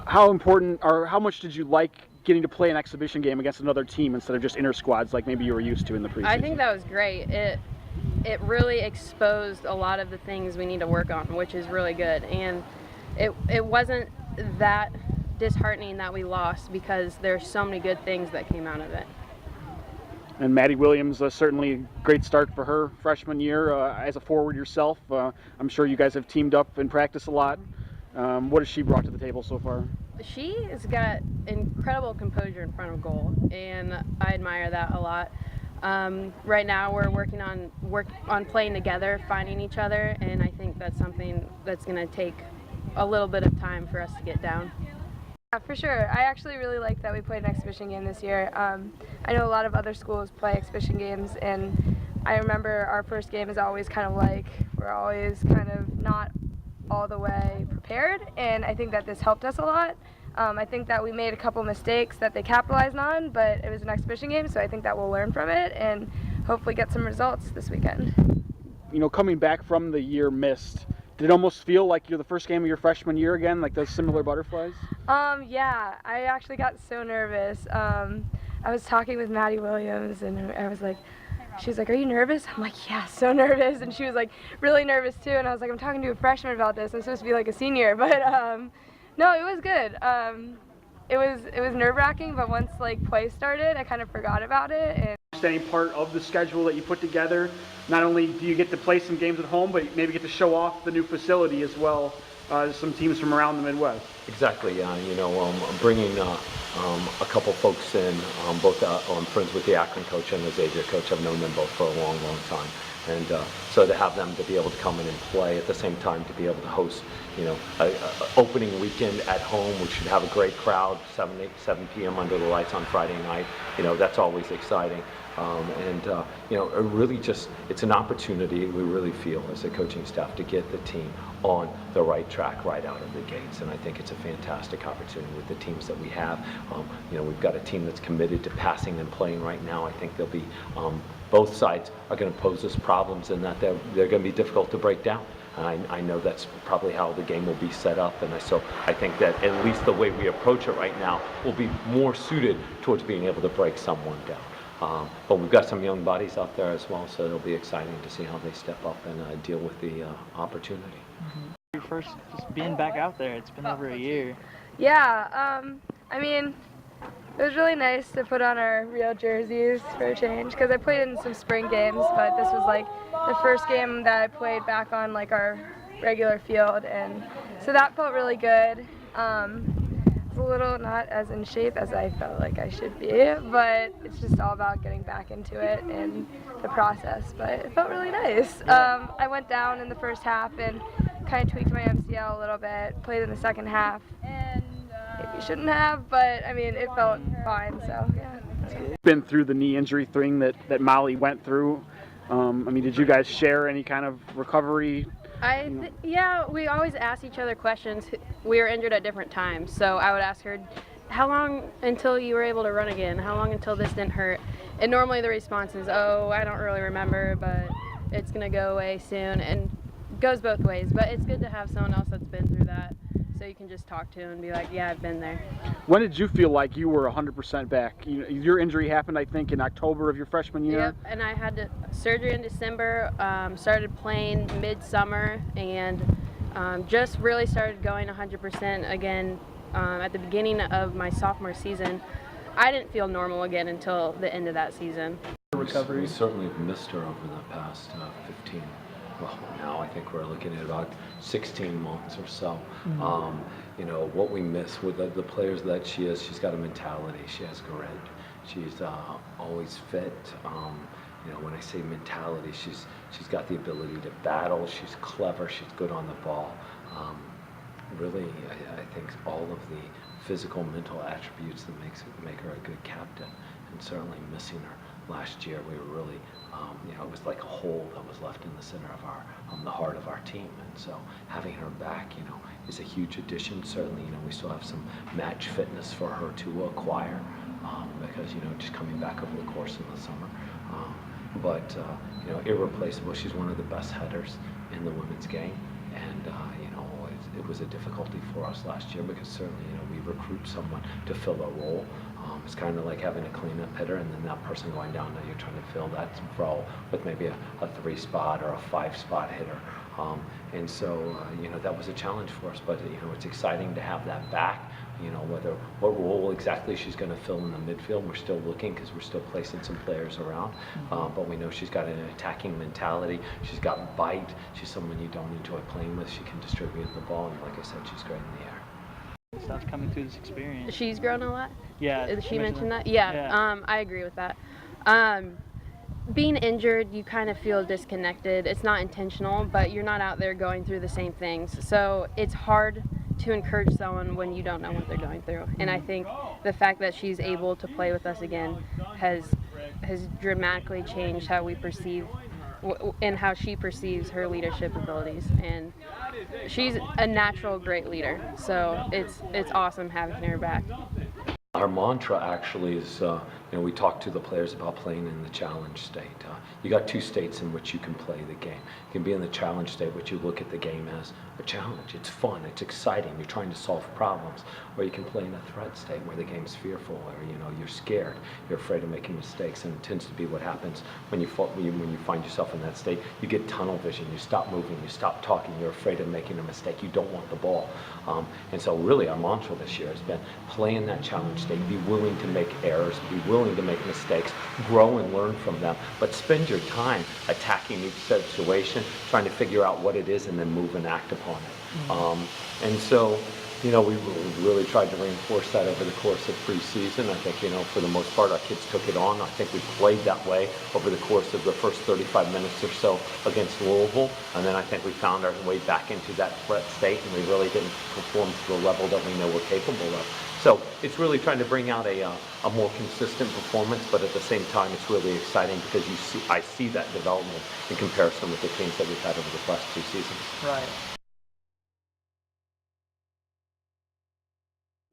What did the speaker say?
How important, or how much did you like getting to play an exhibition game against another team instead of just inter squads like maybe you were used to in the preseason? I think that was great. It really exposed a lot of the things we need to work on, which is really good. And it wasn't that disheartening that we lost because there's so many good things that came out of it. And Maddie Williams, certainly a great start for her freshman year. As a forward yourself, I'm sure you guys have teamed up in practice a lot. What has she brought to the table so far? She has got incredible composure in front of goal, and I admire that a lot. Right now we're working on playing together, finding each other, and I think that's something that's going to take a little bit of time for us to get down. Yeah, for sure. I actually really like that we played an exhibition game this year. I know a lot of other schools play exhibition games, and I remember our first game is always kind of like we're always kind of not all the way prepared, and I think that this helped us a lot. I think that we made a couple mistakes that they capitalized on, but it was an exhibition game, so I think that we'll learn from it and hopefully get some results this weekend. You know, coming back from the year missed, did it almost feel like you're the first game of your freshman year again, like those similar butterflies? Yeah, I actually got so nervous. I was talking with Maddie Williams, and I was like, she was like, "Are you nervous?" I'm like, "Yeah, so nervous." And she was like, really nervous too. And I was like, "I'm talking to a freshman about this. I'm supposed to be like a senior." But no, it was good. It was nerve-wracking, but once like play started, I kind of forgot about it. And Any part of the schedule that you put together, not only do you get to play some games at home, but maybe get to show off the new facility as well to some teams from around the Midwest. Exactly. You know, I'm bringing a couple folks in. Both I'm friends with the Akron coach and the Xavier coach. I've known them both for a long, long time. And so to have them to be able to come in and play at the same time, to be able to host, you know, a opening weekend at home, which should have a great crowd, 7 p.m. under the lights on Friday night. You know, that's always exciting. You know, it's an opportunity, we really feel, as a coaching staff, to get the team on the right track right out of the gates. And I think it's a fantastic opportunity with the teams that we have. You know, we've got a team that's committed to passing and playing right now. I think they'll be, both sides are going to pose us problems in that they're going to be difficult to break down. I know that's probably how the game will be set up, and so I think that at least the way we approach it right now will be more suited towards being able to break someone down. But we've got some young bodies out there as well, so it'll be exciting to see how they step up and deal with the opportunity. Your first, just being back out there, it's been over a year. yeah, I mean, it was really nice to put on our real jerseys for a change, because I played in some spring games, but this was like the first game that I played back on like our regular field, and so that felt really good. It's a little not as in shape as I felt like I should be, but it's just all about getting back into it and the process, but it felt really nice. I went down in the first half and kind of tweaked my MCL a little bit, played in the second half, and maybe shouldn't have, but I mean, it felt fine, so yeah. Been through the knee injury thing that Mollie went through. I mean, did you guys share any kind of recovery? Yeah, we always ask each other questions. We were injured at different times, so I would ask her, how long until you were able to run again? How long until this didn't hurt? And normally the response is, oh, I don't really remember, but it's going to go away soon. And it goes both ways, but it's good to have someone else that's been through that, so you can just talk to and be like, yeah, I've been there. When did you feel like you were 100% back? Your injury happened, I think, in October of your freshman year? Yep, and I had surgery in December, started playing mid-summer, and just really started going 100% again at the beginning of my sophomore season. I didn't feel normal again until the end of that season. We certainly have missed her over the past 15. Well, now I think we're looking at about 16 months or so. You know, what we miss with the players that she is, she's got a mentality, she has grit, she's always fit. You know, when I say mentality, she's got the ability to battle, she's clever, she's good on the ball. Really, I think all of the physical, mental attributes that make her a good captain, and certainly missing her last year, we were really, you know, it was like a hole that was left in the center of our, the heart of our team. And so having her back, you know, is a huge addition. Certainly, you know, we still have some match fitness for her to acquire because, you know, just coming back over the course of the summer. But you know, irreplaceable. She's one of the best headers in the women's game. And it was a difficulty for us last year because certainly we recruit someone to fill a role. It's kind of like having a cleanup hitter and then that person going down and you're trying to fill that role with maybe a 3-spot or a 5-spot hitter. And so that was a challenge for us, but it's exciting to have that back. What role exactly she's going to fill in the midfield, we're still looking because we're still placing some players around. But we know she's got an attacking mentality. She's got bite. She's someone you don't enjoy playing with. She can distribute the ball, and like I said, she's great in the air. Stuff coming through this experience. She's grown a lot? Yeah. Did she mention that? Yeah, Yeah. I agree with that. Being injured, you kind of feel disconnected. It's not intentional, but you're not out there going through the same things. So it's hard to encourage someone when you don't know what they're going through. And I think the fact that she's able to play with us again has dramatically changed how we perceive and how she perceives her leadership abilities. And she's a natural great leader. So it's awesome having her back. Our mantra actually is, we talk to the players about playing in the challenge state. You got 2 states in which you can play the game. You can be in the challenge state, which you look at the game as a challenge. It's fun, it's exciting, you're trying to solve problems. Or you can play in a threat state where the game's fearful, or you're scared, you're afraid of making mistakes, and it tends to be what happens when you find yourself in that state. You get tunnel vision, you stop moving, you stop talking, you're afraid of making a mistake, you don't want the ball. And so really our mantra this year has been play in that challenge state, be willing to make errors, be willing to make mistakes, grow and learn from them, but spend your time attacking each situation, trying to figure out what it is and then move and act upon it. And so we really tried to reinforce that over the course of preseason. I think, for the most part, our kids took it on. I think we played that way over the course of the first 35 minutes or so against Louisville. And then I think we found our way back into that threat state, and we really didn't perform to the level that we know we're capable of. So it's really trying to bring out a more consistent performance, but at the same time, it's really exciting because I see that development in comparison with the teams that we've had over the last 2 seasons. Right.